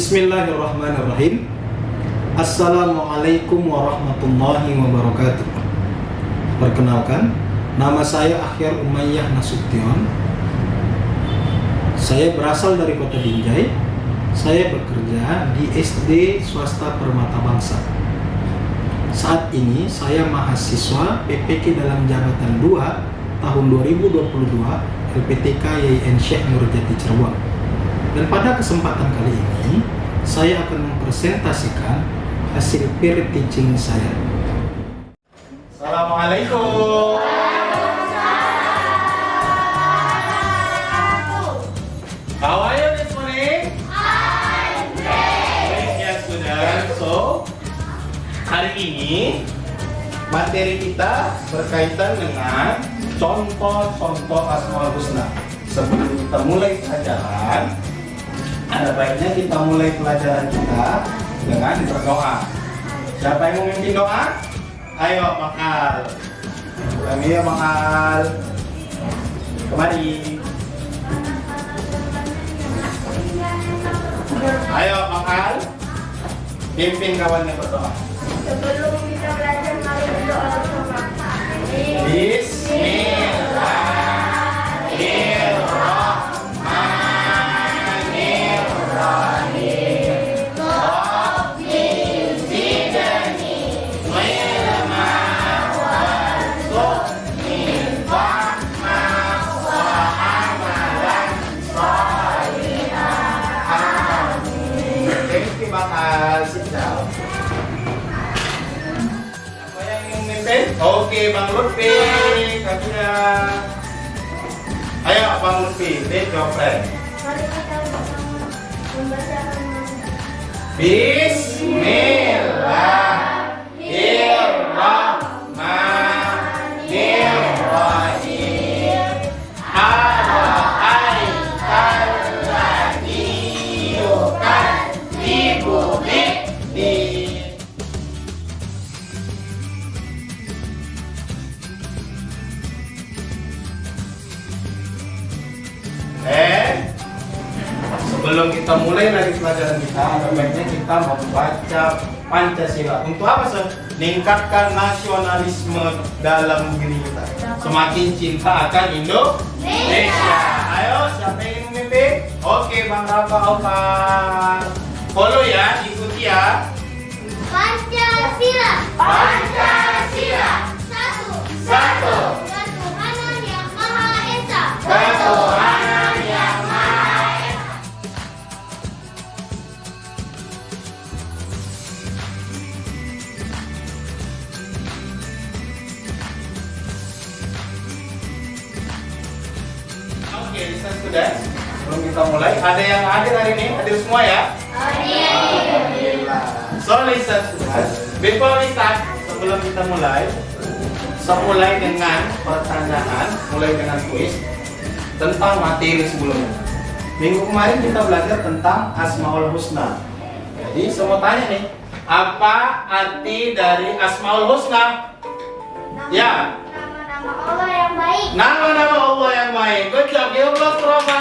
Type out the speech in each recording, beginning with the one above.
Bismillahirrahmanirrahim. Assalamualaikum warahmatullahi wabarakatuh. Perkenalkan, nama saya Akhir Umayyah Nasution. Saya berasal dari Kota Binjai. Saya bekerja di SD Swasta Permata Bangsa. Saat ini saya mahasiswa PPK dalam jabatan 2 tahun 2022 LPTK YIN Syekh Nurjati Cirebon. Dan pada kesempatan kali ini saya akan mempresentasikan hasil peer teaching saya. Assalamualaikum. How are you this morning? I'm great. Yes, students. So, hari ini materi kita berkaitan dengan contoh-contoh Asmaul Husna. Sebelum kita mulai pelajaran, ada baiknya kita mulai pelajaran kita dengan berdoa. Siapa yang mau memimpin doa? Ayo, Bang Al. Kami ya, Bang Al. Kemari. Ayo, Bang Al. Pimpin kawannya berdoa. Sebelum kita belajar, mari berdoa bersama. Bismillahirrahmanirrahim. Rabbi zidni ilma warzuqni fahma wa amalan shalihan. Amin. Thank you, Bang Al. Sit down. Siapa yang ingin memimpin? Oke, Bang Lutfi. Kakinya. Ayo, Bang Lutfi. Lead your friend. Mari kita bersama membacakan Bismillahirrahmanirrahim. Ara'aital ladzi yukadzibu biddin. Sebelum kita mulai dari pelajaran kita, baiknya kita membaca Pancasila. Untuk apa, Sir? Meningkatkan nasionalisme dalam diri kita. Semakin cinta akan Indonesia. Ayo, siapa yang ingin memimpin? Oke, Bang Rafa Alfar. Follow ya, ikuti ya. Pancasila. Pancasila. Satu. Ketuhanan yang Maha Esa. Ketuhanan yang Maha Esa. Oke, students, sebelum kita mulai, ada yang hadir hari ini? Hadir semua ya? Alhamdulillah. So, listen, students, before we start, sebelum kita mulai dengan pertanyaan, mulai dengan kuis tentang materi sebelumnya. Minggu kemarin kita belajar tentang Asmaul Husna. Jadi, saya mau tanya nih, apa arti dari Asmaul Husna? Ya. Nama-nama Allah yang baik. Nama-nama Allah yang baik. Good job, give applause for Roma.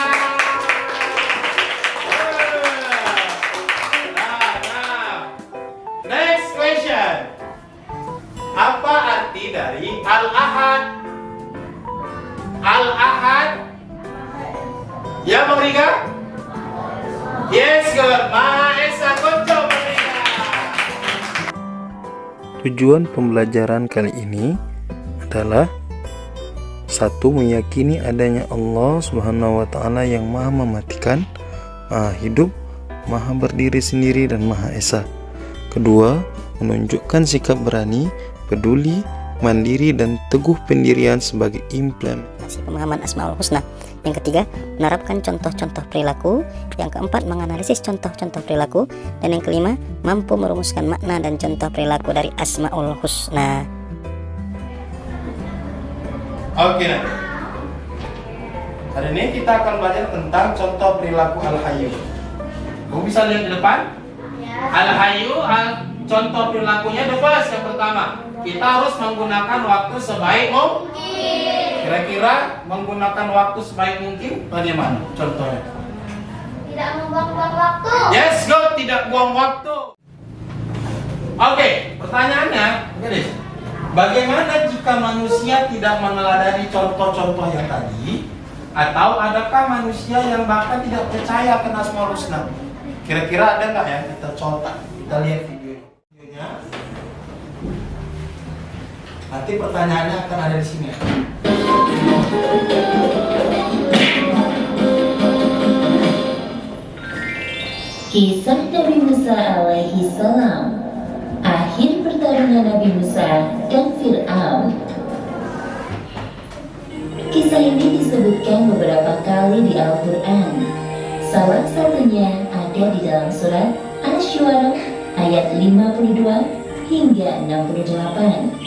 Next question. Apa arti dari Al-Ahad? Al-Ahad? Ya, Bang Rika? Yes, good. Maha Esa, good job, Bang Rika. Tujuan pembelajaran kali ini adalah satu, meyakini adanya Allah Subhanahu wa Ta'ala yang Maha Mematikan, Maha Hidup, Maha Berdiri Sendiri, dan Maha Esa. Kedua, menunjukkan sikap berani, peduli, mandiri, dan teguh pendirian sebagai implementasi pemahaman Asmaul Husna. Yang ketiga, menerapkan contoh-contoh perilaku. Yang keempat, menganalisis contoh-contoh perilaku. Dan yang kelima, mampu merumuskan makna dan contoh perilaku dari Asmaul Husna. Oke, hari ini kita akan belajar tentang contoh perilaku Al-Hayyu. Kamu bisa lihat di depan? Al-Hayyu, contoh perilakunya the first, yang pertama, kita harus menggunakan waktu sebaik mungkin. Kira-kira menggunakan waktu sebaik mungkin bagaimana contohnya? Tidak membuang-buang waktu. Yes, go, tidak buang waktu. Oke, pertanyaannya, gini. Bagaimana jika manusia tidak meneladani contoh-contoh yang tadi? Atau adakah manusia yang bahkan tidak percaya akan Asmaul Husna? Kira-kira ada nggak ya? Kita contoh, kita lihat videonya. Nanti pertanyaannya akan ada di sini. Kisah Nabi Musa alaihi salam. Akhir pertarungan Nabi Musa dan Fir'aun. Kisah ini disebutkan beberapa kali di Al-Quran. Salah satunya ada di dalam surat Asy-Syu'ara ayat 52 hingga 68.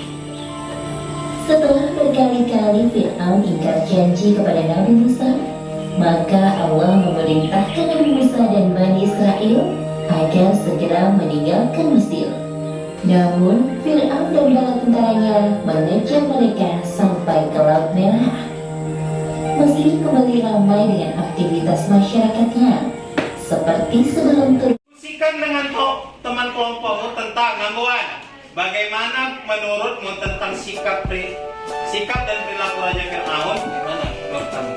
Setelah berkali-kali Fir'aun ingkar janji kepada Nabi Musa, maka Allah memerintahkan Nabi Musa dan Bani Israel agar segera meninggalkan Mesir. Namun, Fir'aun dan bala tentaranya mengejar mereka sampai ke Laut Merah. Mesir kembali ramai dengan aktivitas masyarakatnya, seperti sebelum Diskusikan dengan teman kelompokmu tentang number one. Bagaimana menurutmu tentang sikap dan perilaku Raja Fir'aun? Gimana menurut kamu?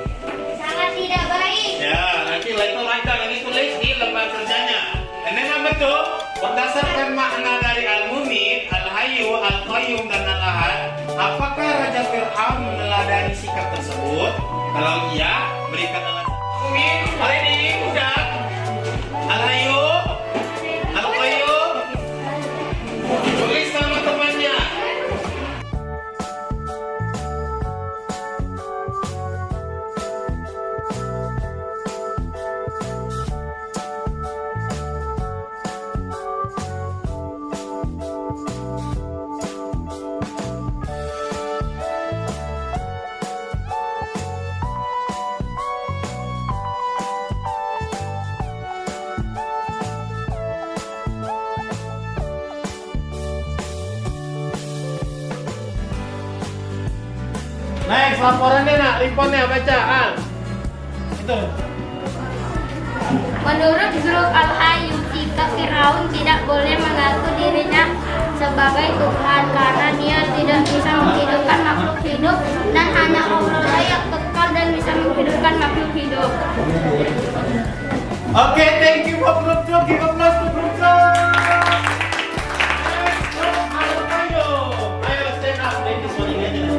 Sangat tidak baik. Ya, nanti lagi tulis di lembar kerjanya. Dan yang betul, berdasarkan makna dari Al-Mumit, Al-Hayyu, Al-Qayyum, dan Al-Ahad, apakah Raja Fir'aun meneladani sikap tersebut? Kalau iya, berikan alasan. Al-Mumit, hari ini udah. Al-Hayyu, Al-Qayyum, tulis sama temannya. Next, laporannya nak, reportnya baca Al. Itu. Menurut grup Al-Hayyu, sikap Fir'aun tidak boleh mengaku dirinya sebagai Tuhan karena dia tidak bisa menghidupkan makhluk hidup dan hanya Allah yang kekal dan bisa menghidupkan makhluk hidup. Oke, thank you for group 2. Give applause to group 2. Ayo stand up, ladies. Sorry, ini aja.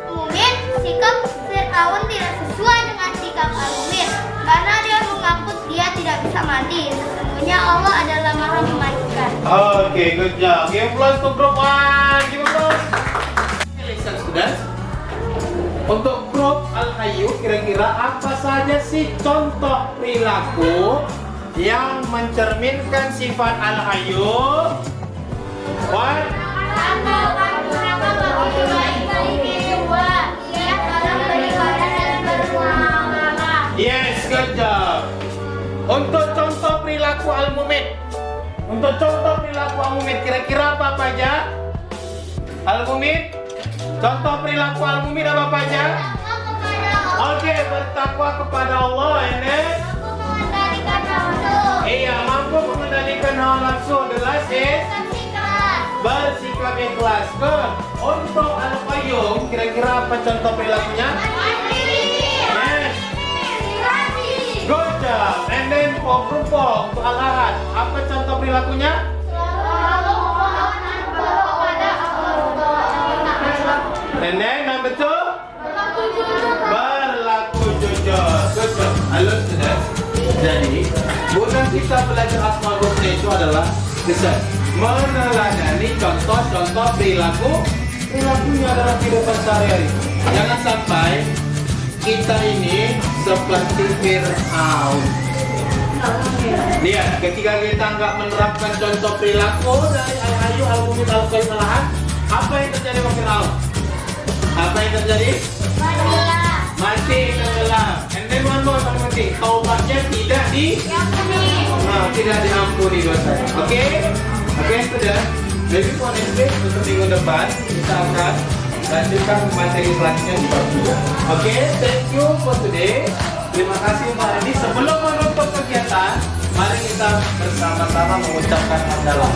Mungkin sikap Fir'aun tidak sesuai dengan sikap Al-Mumit karena dia mengaku dia tidak bisa mati. Sesungguhnya Allah adalah Maha Mematikan. Oke, good job. Give applause to group 1. Give applause. Listen, students. Untuk grup Al-Hayyu, kira-kira apa saja sih contoh perilaku yang mencerminkan sifat Al-Hayyu? What? Yes, good job. Untuk contoh perilaku Al-Mumit, kira-kira apa aja? Al-Mumit, contoh perilaku Al-Mumit apa aja? Oke, bertakwa kepada Allah, ini. Iya, mampu mengendalikan hawa nafsu. The last is bersikap ikhlas. Good. Untuk Al-Qayyum, kira-kira apa contoh perilakunya? Yes. Good job. And then for group 4, untuk Al-Ahad, apa contoh perilakunya? And then number 2, berlaku jujur. Good job. Halo students. Jadi, guna kita belajar Asmaul Husna itu adalah meneladani contoh-contoh perilakunya dalam kehidupan sehari-hari. Jangan sampai kita ini seperti Fir'aun. Lihat, ketika kita nggak menerapkan contoh perilaku dari Al-Hayyu, Al-Mumit, Al-Qayyum, Al-Ahad, apa yang terjadi sama Fir'aun? Apa yang terjadi? Mati tenggelam. And then one more, paling penting, taubatnya tidak tidak diampuni dosanya. Oke, sudah. Jadi for next week untuk minggu depan kita akan lanjutkan materi selanjutnya di bab 2. Oke, thank you for today. Terima kasih Pak Edi. Sebelum menutup kegiatan, mari kita bersama-sama mengucapkan hamdalah.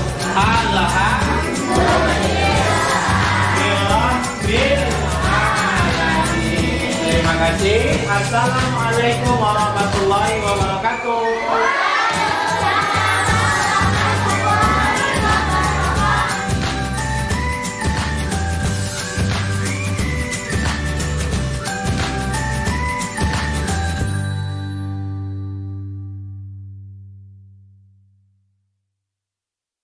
Terima kasih. Assalamualaikum warahmatullahi wabarakatuh.